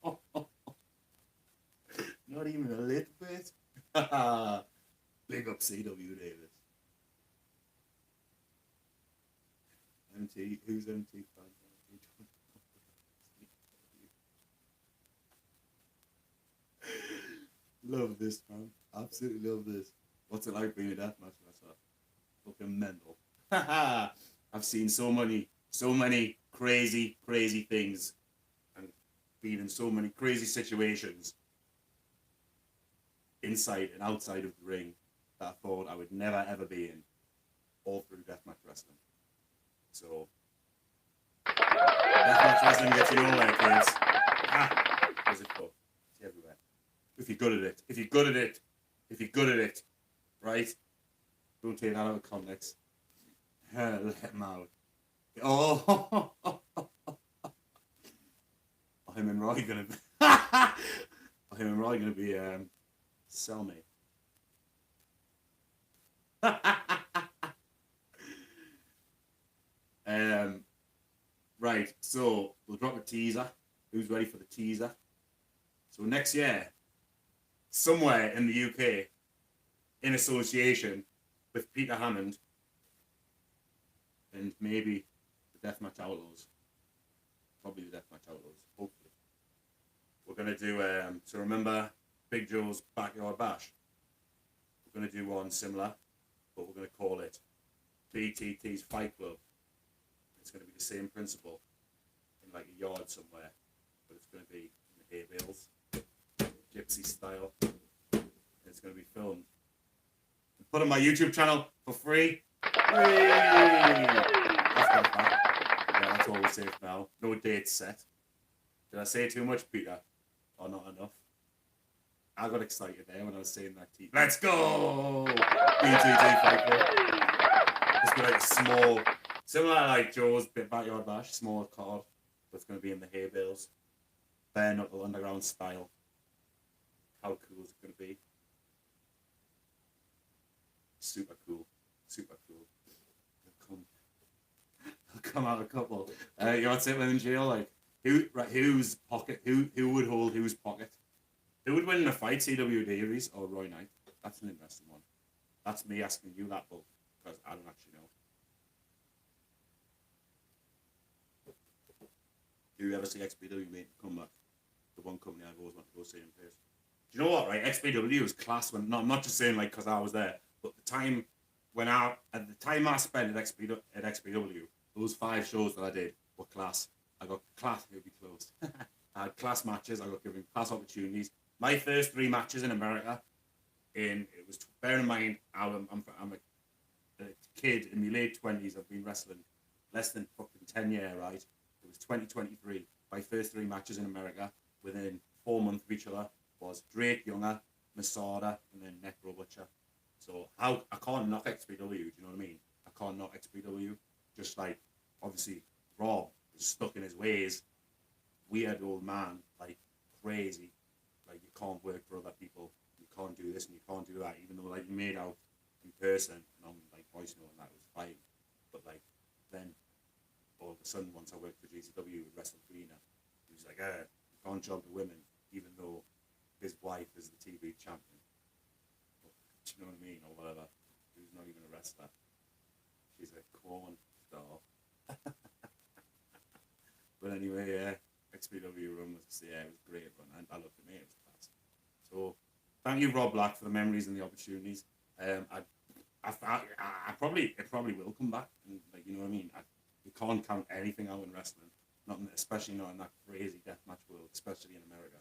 Speaker 1: not even a little bit. Big up CW, David. MT, who's MT fan? Love this, man. Absolutely love this. What's it like being a deathmatch wrestler? Fucking mental. I've seen so many crazy things and been in so many crazy situations inside and outside of the ring that I thought I would never ever be in, all through deathmatch wrestling. So, deathmatch wrestling gets you nowhere, kids. Where's it go? It's everywhere. If you're good at it, right? Don't take that out of context. Let him out. Oh, him and Roy gonna be cellmate. Right, so we'll drop a teaser. Who's ready for the teaser? So next year, somewhere in the UK, in association with Peter Hammond and maybe the Deathmatch Outlaws, probably the Deathmatch Outlaws, hopefully. We're going to do, so remember Big Joe's Backyard Bash? We're going to do one similar, but we're going to call it BTT's Fight Club. It's going to be the same principle in like a yard somewhere, but it's going to be in the hay bales, gypsy style. And it's going to be filmed in put on my YouTube channel for free. Hey! That's kind of fun. Yeah, that's all we'll say for now. No date set. Did I say too much, Peter? Or not enough? I got excited there when I was saying that. Let's go! BTT Fight Club. It's gonna be like a small, similar to like Joe's Backyard Bash, small card, but it's gonna be in the hay bales. Bare knuckle underground style. How cool is it gonna be? Super cool. Super cool. They'll come out a couple. You know what's it in jail? Like whose pocket? Who would hold whose pocket? Who would win in a fight? CW Davies or Roy Knight? That's an interesting one. That's me asking you that, but because I don't actually know. Do you ever see XPW make a comeback? The one company I've always wanted to go see in person. Do you know what? Right, XPW was class. When I'm not just saying like because I was there, but the time I spent at XPW, those 5 shows that I did were class. I got class. It'll be closed. I had class matches. I got given class opportunities. My first 3 matches in America, it was, bear in mind, I'm a kid in my late 20s. I've been wrestling less than fucking 10 years, right? It was 2023. My first 3 matches in America within 4 months of each other was Drake Younger, Masada, and then Necro Butcher. So I can't knock XPW, do you know what I mean? I can't knock XPW. Just like, obviously, Rob is stuck in his ways. Weird old man, like crazy. Like you can't work for other people. You can't do this and you can't do that. Even though like you made out in person and on like voice note and that was fine. But like then all of a sudden once I worked for GCW with Wrestle Cleaner, he was like, you can't job the women, even though his wife is the TV champion. But, do you know what I mean? Or whatever. Who's not even a wrestler. She's a corn star. But anyway, yeah. XPW run was it was a great run, and I loved it, mate. It was class. So, thank you, Rob Black, for the memories and the opportunities. It probably will come back, and like you know what I mean. You can't count anything out in wrestling, especially not in that crazy deathmatch world, especially in America.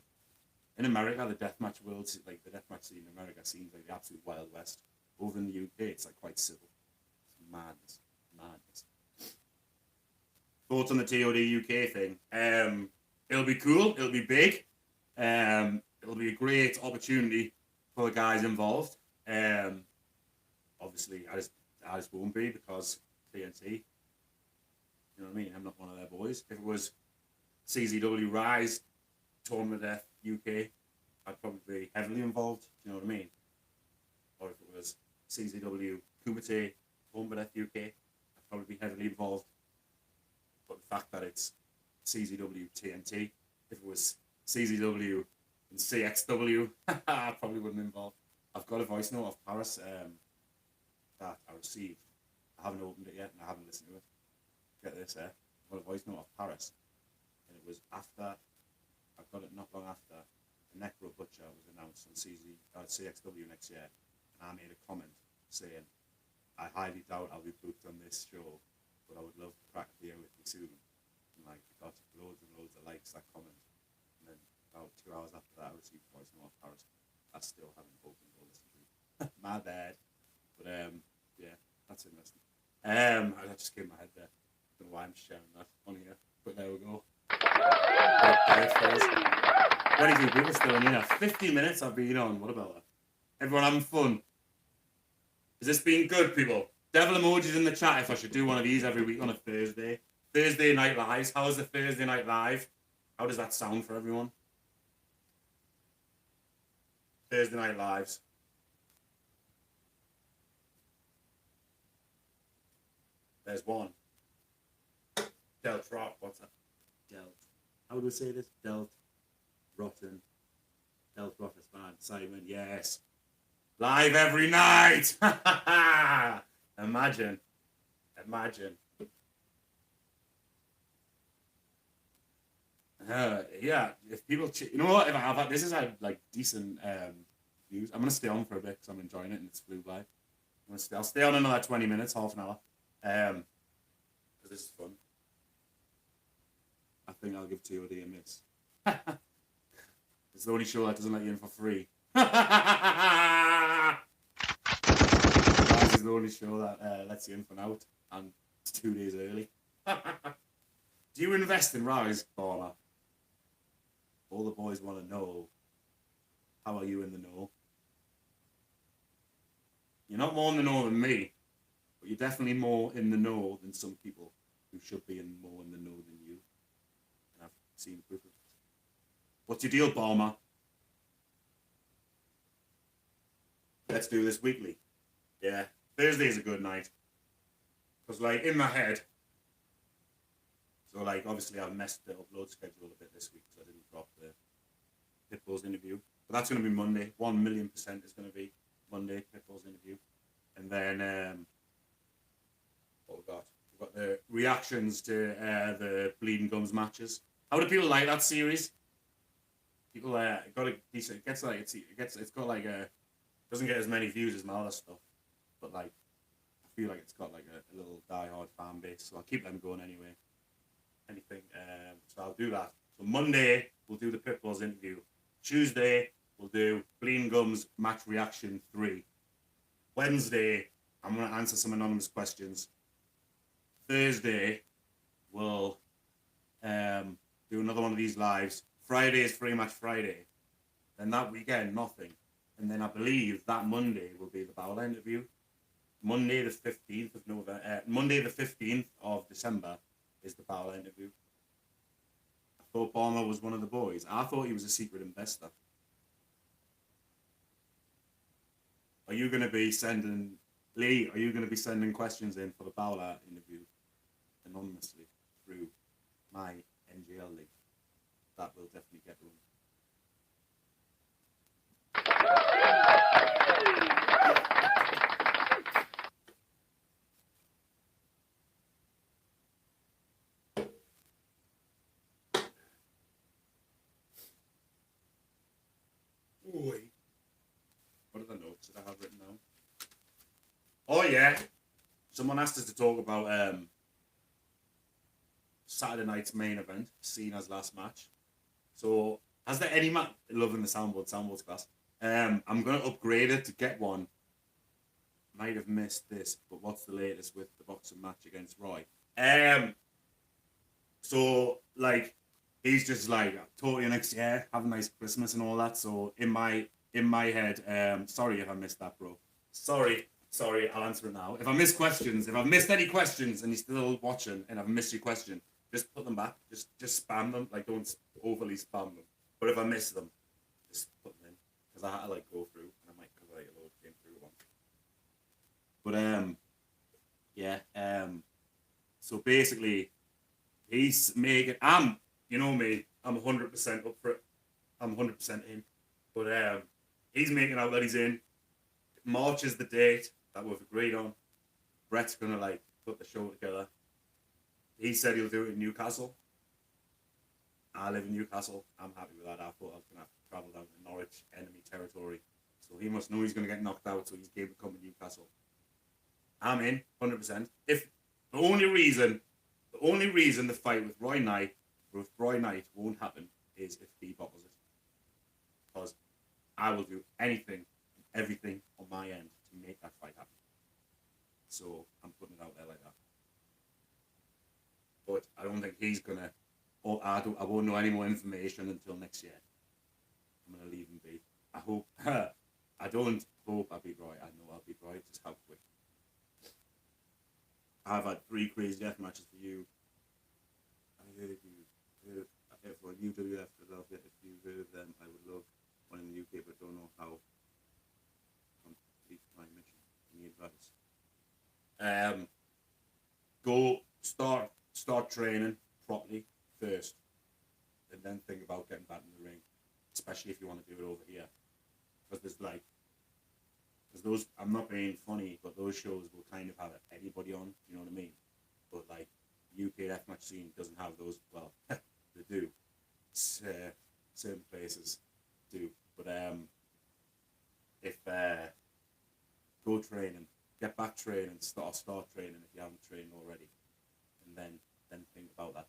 Speaker 1: In America, the deathmatch world, like the deathmatch scene in America, seems like the absolute Wild West. Over in the UK, it's like quite civil. It's madness. Thoughts on the TOD UK thing? It'll be cool. It'll be big. It'll be a great opportunity for the guys involved. Obviously, I just won't be because TNT. You know what I mean? I'm not one of their boys. If it was CZW Rise, Tournament of Death UK, I'd probably be heavily involved. Do you know what I mean? Or if it was CZW Kumite, Tournament of Death UK, I'd probably be heavily involved. But the fact that it's CZW TNT, if it was CZW and CXW, I probably wouldn't involve. I've got a voice note of Paris that I received. I haven't opened it yet and I haven't listened to it. Get this, I've got a voice note of Paris. And it was after, I got it not long after, the Necro Butcher was announced on CXW next year. And I made a comment saying, I highly doubt I'll be booked on this show, but I would love to crack a beer with you soon. And like, it got loads and loads of likes, that comment. And then about 2 hours after that, I received a voice note of Paris. I still haven't opened or listened to it. My bad. But yeah, that's interesting. I just came in my head there. Don't know why I'm sharing that on here, but there we go. 22 people still in here. 50 minutes I've been on. What about that? Everyone having fun? Has this been good, people? Devil emojis in the chat if I should do one of these every week on a Thursday. Thursday Night Lives. How is the Thursday Night Live? How does that sound for everyone? Thursday Night Lives. There's one. Delt Rot. What's that? Delt. How do we say this? Delt Rotten. Delt Rotten. Simon. Yes. Live every night. Imagine. Yeah. If people, you know what? If I've had, this is like decent views. I'm gonna stay on for a bit because I'm enjoying it and it's flew by. I'll stay on another 20 minutes, half an hour. Because this is fun. I think I'll give TOD a miss. It's the only show that doesn't let you in for free. the only show that lets you in for out, and it's 2 days early. Do you invest in Rise, Barber? All the boys want to know. How are you in the know? You're not more in the know than me, but you're definitely more in the know than some people who should be more in the know than you. And I've seen proof of it. What's your deal, Barber? Let's do this weekly. Yeah, Thursday's a good night. Because, like, in my head, so, like, obviously I've messed the upload schedule a bit this week, so I didn't drop the Pitbull's interview. But that's going to be Monday. 1,000,000% is going to be Monday, Pitbull's interview. And then, what we got? We've got the reactions to the Bleeding Gums matches. How do people like that series? People got a decent. It gets like it's got like a doesn't get as many views as my other stuff, but like I feel like it's got like a little die-hard fan base, so I'll keep them going anyway. Anything, so I'll do that. So Monday we'll do the Pitbull's interview. Tuesday we'll do Bleeding Gums match reaction 3. Wednesday I'm gonna answer some anonymous questions. Thursday we'll do another one of these lives. Friday is Free Match Friday. Then that weekend, nothing. And then I believe that Monday will be the Bowler interview. Monday the 15th of November. Monday the 15th of December is the Bowler interview. I thought Barmer was one of the boys. I thought he was a secret investor. Are you going to be sending... Lee, are you going to be sending questions in for the Bowler interview anonymously through my NGL link? That will definitely get run. Ooh. What are the notes that I have written down? Oh yeah, someone asked us to talk about Saturday night's main event, Cena's last match. So, has there any match? Loving the soundboard's class. I'm going to upgrade it to get one. Might have missed this, but what's the latest with the boxing match against Roy? So, like, he's just like, talk to you next year, have a nice Christmas and all that. So, in my head, sorry if I missed that, bro. Sorry, I'll answer it now. If I miss questions, if I've missed any questions and you're still watching and I've missed your question, just put them back. Just spam them. Like, don't overly spam them. But if I miss them, just put them in. Because I had to, like, go through. And I might cover like, a load came through one. But, yeah. So, basically, he's making... you know me, I'm 100% up for it. I'm 100% in. But, he's making out that he's in. March is the date that we've agreed on. Brett's going to, like, put the show together. He said he'll do it in Newcastle. I live in Newcastle. I'm happy with that. I thought I was going to have to travel down to Norwich, enemy territory. So he must know he's going to get knocked out, so he's game to come to Newcastle. I'm in, 100%. If the only reason the fight with Roy Knight won't happen is if he bobbles it. Because I will do anything, everything on my end to make that fight happen. So I'm putting it out there like that. But I don't think he's gonna. Or I won't know any more information until next year. I'm gonna leave him be. I hope. I don't hope I beat Roy. I know I'll beat Roy. Just how quick. I've had 3 crazy death matches for you. I heard for UWF Philadelphia. If you heard of them, I would love one in the UK, but don't know how. Complete my mission. Any advice? Go start training properly first, and then think about getting back in the ring, especially if you want to do it over here. Because those, I'm not being funny, but those shows will kind of have anybody on, you know what I mean? But like, UK deathmatch scene doesn't have those, well, they do. Certain places do. But if go training, get back training, start training if you haven't trained already, and then think about that.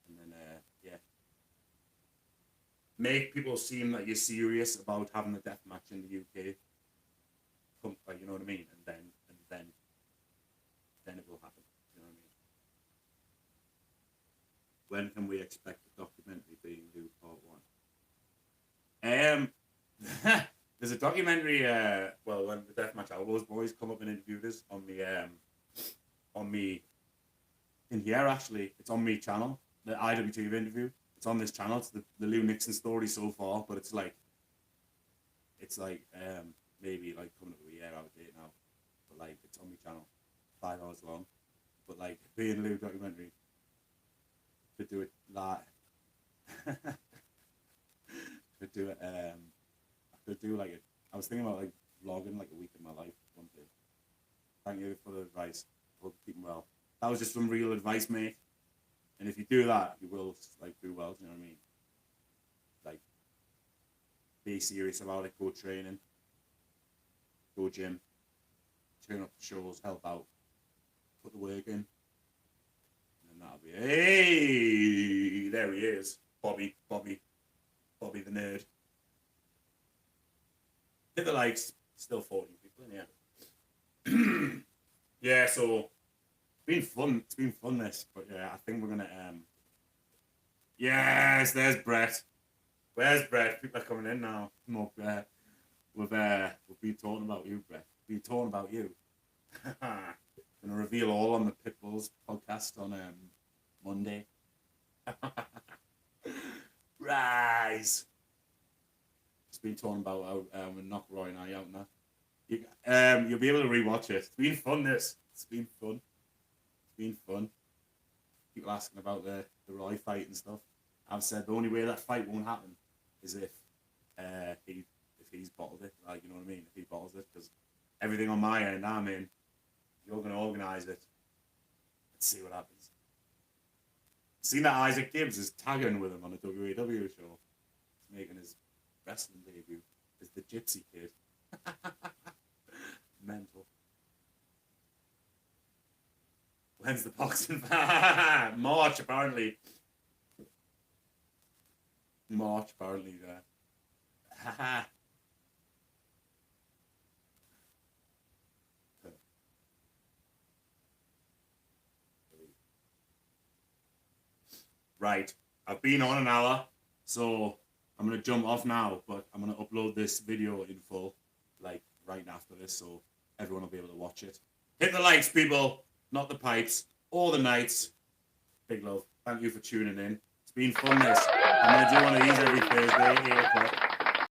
Speaker 1: And then yeah, make people seem that you're serious about having a death match in the UK. come, like, you know what I mean, and then it will happen. You know what I mean?
Speaker 4: When can we expect the documentary being Lou Part 1?
Speaker 1: There's a documentary. Well, when the Deathmatch Elbows boys come up and interviewed us on me in here, actually, it's on me channel. The IWTV interview. It's on this channel. It's the Lou Nixon story so far, but it's like maybe like coming up with a year out of date now. But like it's on my channel, 5 hours long. But like being Lou documentary, could do it live. could do it. I could do like I was thinking about like vlogging like a week in my life one day. Thank you for the advice. Hope you're keeping well. That was just some real advice, mate. And if you do that, you will like do well. Do you know what I mean? Like, be serious about it. Go training. Go gym. Turn up to shows. Help out. Put the work in. And that'll be hey. There he is, Bobby the nerd. Hit the likes. Still 40 people in here. Yeah. So. It's been fun this, but yeah, I think we're gonna yes, there's Brett. Where's Brett? People are coming in now. More Brett. We've been talking about you, Brett. We've been talking about you. Gonna reveal all on the Pitbulls podcast on Monday. Rise. It's been talking about how knock Roy and I out now. You'll be able to rewatch it. It's been fun this. It's been fun. Been fun. People asking about the Roy fight and stuff. I've said the only way that fight won't happen is if he's bottled it. Like, you know what I mean? If he bottles it, because everything on my end, I'm in. You're gonna organise it. Let's see what happens. Seen that Isaac Gibbs is tagging with him on a WAW show. He's making his wrestling debut as the Gypsy Kid. Mental. When's the boxing? March, apparently. March, apparently, there. Right. I've been on an hour, so I'm going to jump off now, but I'm going to upload this video in full, like, right after this, so everyone will be able to watch it. Hit the likes, people! Not the pipes, or the nights. Big love. Thank you for tuning in. It's been fun, this. I'm going to do one of these every Thursday,